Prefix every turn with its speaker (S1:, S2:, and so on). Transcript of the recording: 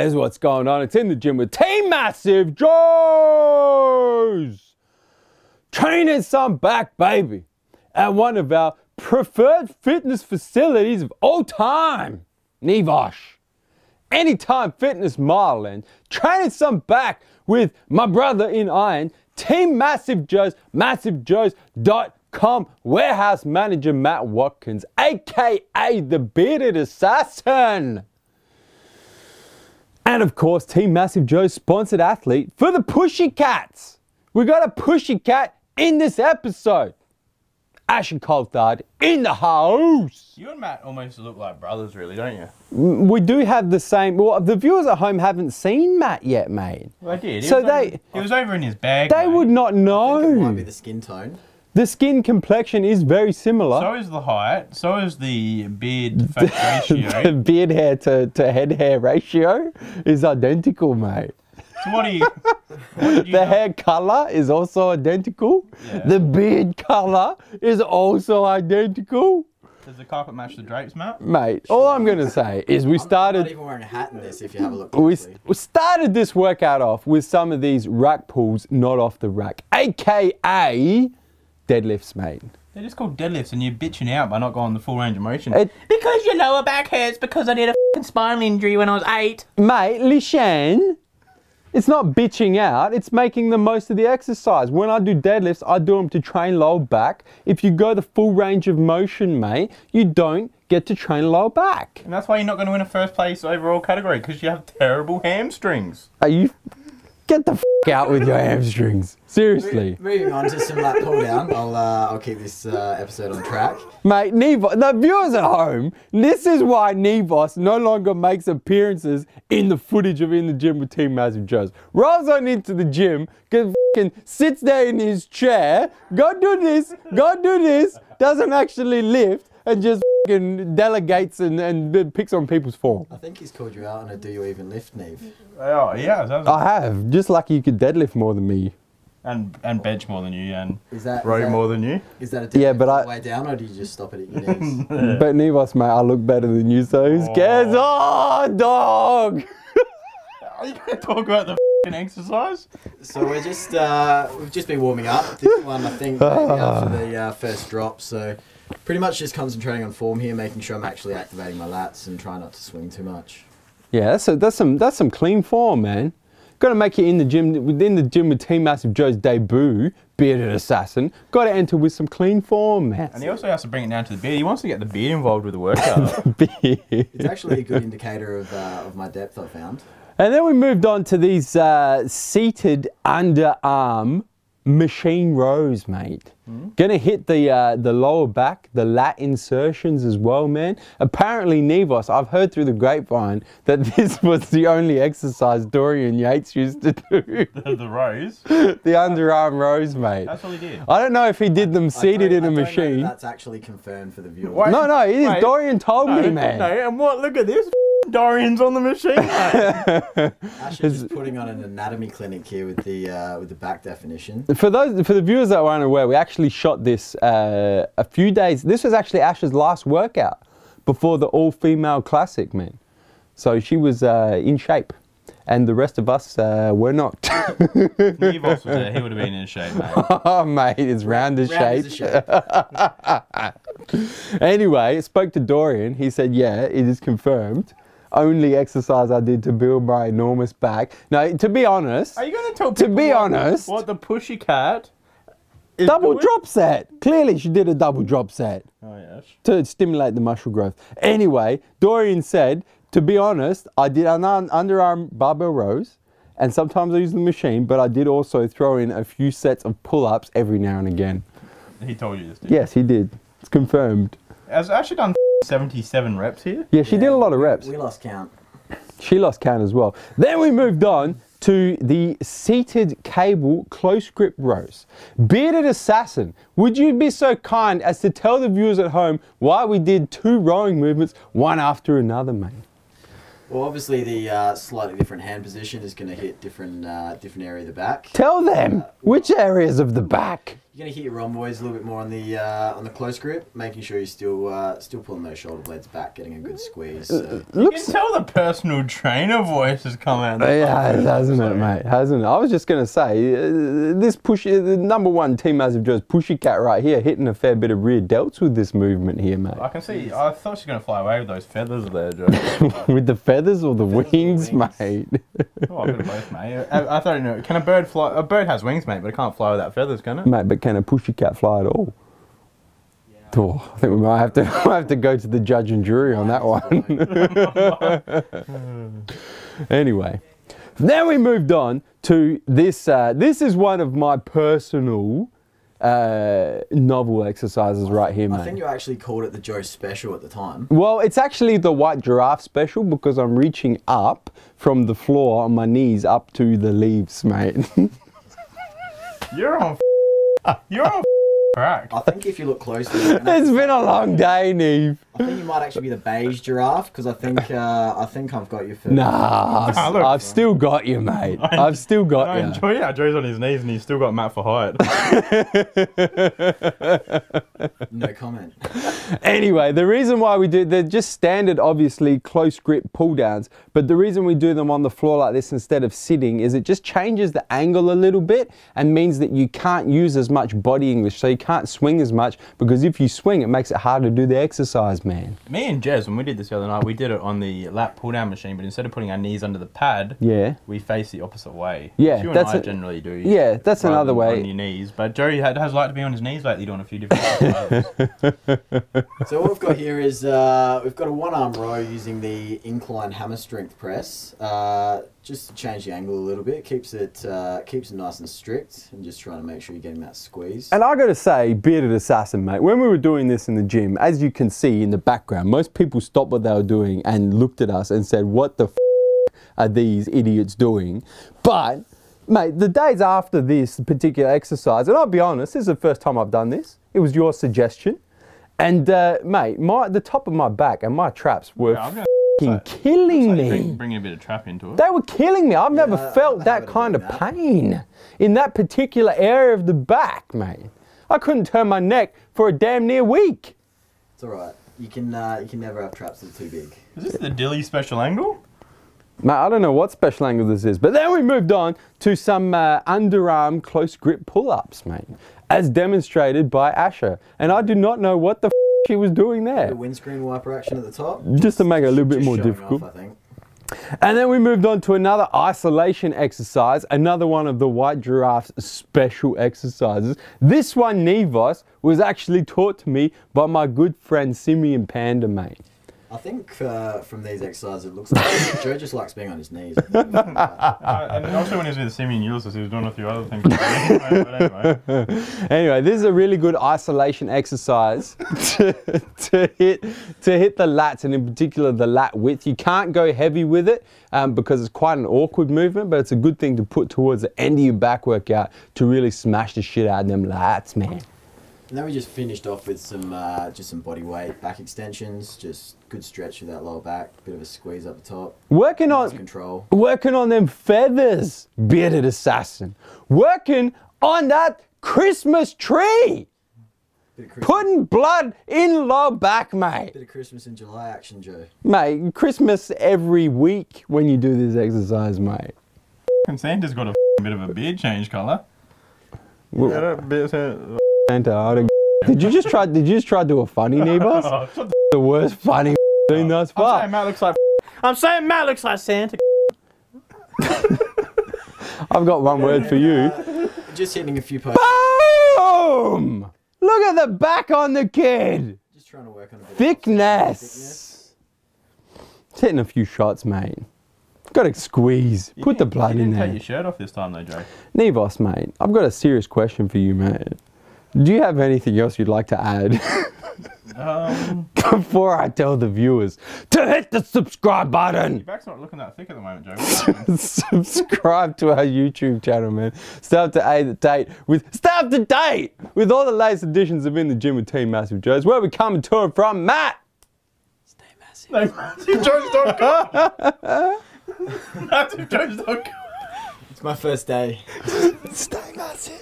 S1: Here's what's going on. It's in the gym with Team MassiveJoes. Training some back, baby, at one of our preferred fitness facilities of all time, Nivosh. Anytime Fitness Marland. Training some back with my brother in iron, Team MassiveJoes, MassiveJoes.com, warehouse manager Matt Watkins, aka the Bearded Assassin. And of course, Team MassiveJoes sponsored athlete for the Pussycats. We got a Pussycat in this episode. Ashen Coulthard in the house.
S2: You and Matt almost look like brothers, really, don't you?
S1: We do have the same. Well, the viewers at home haven't seen Matt yet, mate.
S2: Well, I did.
S1: He
S2: was over in his bag.
S1: They would not know.
S3: I think it might be the skin tone.
S1: The skin complexion is very similar.
S2: So is the height. So is the beard face ratio.
S1: The beard hair to head hair ratio is identical, mate.
S2: So what did you
S1: The hair colour is also identical.
S2: Yeah.
S1: The beard colour is also identical.
S2: Does the carpet match the drapes, Matt?
S1: Mate, all I'm going to say is
S3: I'm not even wearing a hat in this if you have a look
S1: we
S3: closely.
S1: started this workout off with some of these rack pulls not off the rack, aka deadlifts, mate.
S2: They're just called deadlifts and you're bitching out by not going the full range of motion.
S4: Because your lower back hurts because I did a f***ing spinal injury when I was 8.
S1: Mate, Lishan, it's not bitching out, it's making the most of the exercise. When I do deadlifts, I do them to train lower back. If you go the full range of motion, mate, you don't get to train lower back.
S2: And that's why you're not going to win a first place overall category, because you have terrible hamstrings.
S1: Are you... Get the f*** out with your hamstrings. Seriously.
S3: Moving on to some lat pull down. I'll keep this episode on track.
S1: Mate, the viewers at home, this is why Nivos no longer makes appearances in the footage of In the Gym with Team MassiveJoes. Rolls on into the gym, sits there in his chair, go do this, doesn't actually lift, and just delegates and picks on people's form.
S3: I think he's called you out on a do you even lift, Neve.
S2: Oh, yeah.
S1: I have, just like you could deadlift more than me.
S2: And bench more than you, and
S3: row
S2: more than you.
S3: Is that a deadlift
S1: Yeah, but
S3: all the way down, or do you just stop it at your knees?
S1: But Nivos, mate, I look better than you, so who cares? Oh, dog!
S2: Are you going to talk about the f***ing exercise?
S3: So we're just, we've just been warming up. This one, I think, maybe after the first drop. So pretty much just concentrating on form here, making sure I'm actually activating my lats and trying not to swing too much.
S1: Yeah, that's some clean form, man. Got to make it in the gym, within the gym with Team MassiveJoes debut, Bearded Assassin. Got to enter with some clean form, man.
S2: And he also has to bring it down to the beard. He wants to get the beard involved with the workout.
S1: Beard.
S3: It's actually a good indicator of my depth, I found.
S1: And then we moved on to these seated underarm machine rows, mate. Gonna hit the lower back, the lat insertions as well, man. Apparently, Nivos, I've heard through the grapevine that this was the only exercise Dorian Yates used to do.
S2: The rows?
S1: The underarm rows, mate.
S2: That's what he did.
S1: I don't know if he did them seated in a machine.
S3: That's actually confirmed for the viewer.
S1: No, it is.
S2: Wait.
S1: Dorian told me, man.
S2: No, and what? Look at this. Dorian's on the machine, mate.
S3: Ash is just putting on an anatomy clinic here with the back definition.
S1: For the viewers that were unaware, we actually shot this a few days. This was actually Ash's last workout before the all-female classic, man. So she was in shape, and the rest of us were not.
S2: Nivos was there. He would have been in shape, mate.
S1: Oh, mate, it's round as shape. Anyway, I spoke to Dorian. He said, yeah, it is confirmed. Only exercise I did to build my enormous back. No, to be honest.
S2: Are you going to tell people what the Pussycat is
S1: double
S2: doing?
S1: drop set. Clearly she did a double drop set.
S2: Oh, yes.
S1: To stimulate the muscle growth. Anyway, Dorian said, to be honest, I did underarm barbell rows, and sometimes I use the machine, but I did also throw in a few sets of pull-ups every now and again.
S2: He told you this, didn't he?
S1: Yes, he did. It's confirmed.
S2: Has actually done 77 reps here?
S1: Yeah, she did a lot of reps.
S3: We lost count.
S1: She lost count as well. Then we moved on to the seated cable close grip rows. Bearded Assassin, would you be so kind as to tell the viewers at home why we did 2 rowing movements, one after another, mate?
S3: Well, obviously the slightly different hand position is going to hit different area of the back.
S1: Tell them which areas of the back.
S3: You're gonna hit your rhomboids a little bit more on the close grip, making sure you're still pulling those shoulder blades back, getting a good squeeze. So.
S2: You can tell the personal trainer voice has come out.
S1: Yeah, hasn't it, mate? Hasn't it? I was just going to say, this the number one Team MassiveJoes pussycat right here, hitting a fair bit of rear delts with this movement here, mate.
S2: I can see. I thought she was going to fly away with those feathers there, Joe.
S1: With the feathers or the wings, mate?
S2: Oh, a bit of both, mate. I thought, you know, can a bird fly? A bird has wings, mate, but it can't fly without feathers, can it?
S1: Mate, but can a pussycat fly at all? Oh, I think we might have to go to the judge and jury on that one. Anyway, then we moved on to this. This is one of my personal novel exercises right here, mate.
S3: I think you actually called it the Joe Special at the time.
S1: Well, it's actually the white giraffe special because I'm reaching up from the floor on my knees up to the leaves, mate.
S2: You're on crack.
S3: I think if you look closely,
S1: It's been a long day, Neve.
S3: I think you might actually be the beige giraffe because I think I've got you for.
S1: Nah, I've still got you, mate. I've still got
S2: I
S1: you.
S2: enjoy how Joe's on his knees and he's still got Matt for height.
S3: No comment.
S1: Anyway, the reason why we do, they're just standard, obviously, close grip pull downs, but the reason we do them on the floor like this instead of sitting is it just changes the angle a little bit and means that you can't use as much body English, so you can't swing as much, because if you swing, it makes it hard to do the exercise, man.
S2: Me and Jez, when we did this the other night, we did it on the lat pull down machine, but instead of putting our knees under the pad,
S1: Yeah.
S2: we face the opposite way.
S1: Yeah,
S2: Which you
S1: that's
S2: and I
S1: a-
S2: generally do.
S1: Yeah, that's
S2: rather
S1: another
S2: than
S1: way.
S2: on your knees, but Joey has liked to be on his knees lately, doing a few different exercises.
S3: So what we've got here is we've got a one-arm row using the incline hammer strength press, just to change the angle a little bit. Keeps it nice and strict, and just trying to make sure you're getting that squeeze.
S1: And I got to say, bearded assassin, mate, when we were doing this in the gym, as you can see in the background, most people stopped what they were doing and looked at us and said, what the f are these idiots doing? But, mate, the days after this particular exercise, and I'll be honest, this is the first time I've done this. It was your suggestion. And, mate, the top of my back and my traps were f***ing killing me.
S2: Bringing a bit of trap into it.
S1: They were killing me. I've never
S3: I
S1: felt
S3: have
S1: that
S3: a
S1: kind of
S3: bit of that.
S1: pain in that particular area of the back, mate. I couldn't turn my neck for a damn near week.
S3: It's all right. You can never have traps that are too big.
S2: Is this the Dilly special angle?
S1: Mate, I don't know what special angle this is, but then we moved on to some underarm close grip pull-ups, mate, as demonstrated by Asher. And I do not know what the f she was doing there.
S3: The windscreen wiper action at the top.
S1: Just to make it a little bit
S3: Just
S1: more
S3: showing
S1: difficult.
S3: off, I think.
S1: And then we moved on to another isolation exercise, another one of the white giraffe's special exercises. This one, Nevos, was actually taught to me by my good friend Simeon Panda, mate.
S3: I think from these exercises, it looks like Joe just likes being on his knees.
S2: And also when he was with Simeon Ulysses, he was doing a few other things. But anyway.
S1: Anyway, this is a really good isolation exercise to hit the lats, and in particular the lat width. You can't go heavy with it because it's quite an awkward movement, but it's a good thing to put towards the end of your back workout to really smash the shit out of them lats, man.
S3: And then we just finished off with just some body weight back extensions, just good stretch of that lower back, bit of a squeeze up the top.
S1: Working
S3: Nice
S1: on
S3: control.
S1: them feathers, bearded assassin. Working on that Christmas tree.
S3: Bit of Christmas,
S1: Putting blood in lower back, mate.
S3: bit of Christmas in July action, Joe.
S1: Mate, Christmas every week when you do this exercise, mate.
S2: And Santa's got a bit of a beard change colour.
S1: Well, Santa, I don't. Did you just try to do a funny, Nebos?
S2: Oh, shut
S1: The worst funny thing thus
S2: I'm
S1: far.
S2: saying Matt looks like
S4: I'm saying Matt looks like Santa.
S1: I've got one word for you.
S3: Just hitting a few posts.
S1: Boom! Look at the back on the kid.
S3: Just trying to work on a bit of
S1: Thickness. It's hitting a few shots, mate. Got to squeeze. Put the blood
S2: you
S1: in
S2: didn't
S1: there.
S2: take your shirt off this time though, Joe.
S1: Nevos, mate, I've got a serious question for you, mate. Do you have anything else you'd like to add before I tell the viewers to hit the subscribe
S2: Your
S1: button?
S2: back's not looking that thick at the moment, Joe. What's happening?
S1: Subscribe to our YouTube channel, man. Stay up to date with all the latest editions of In the Gym with Team MassiveJoes. Where we coming to and from, Matt?
S3: Stay massive.
S2: No, MassiveJoes.com. MassiveJoes.com.
S3: It's my first day.
S1: Stay massive.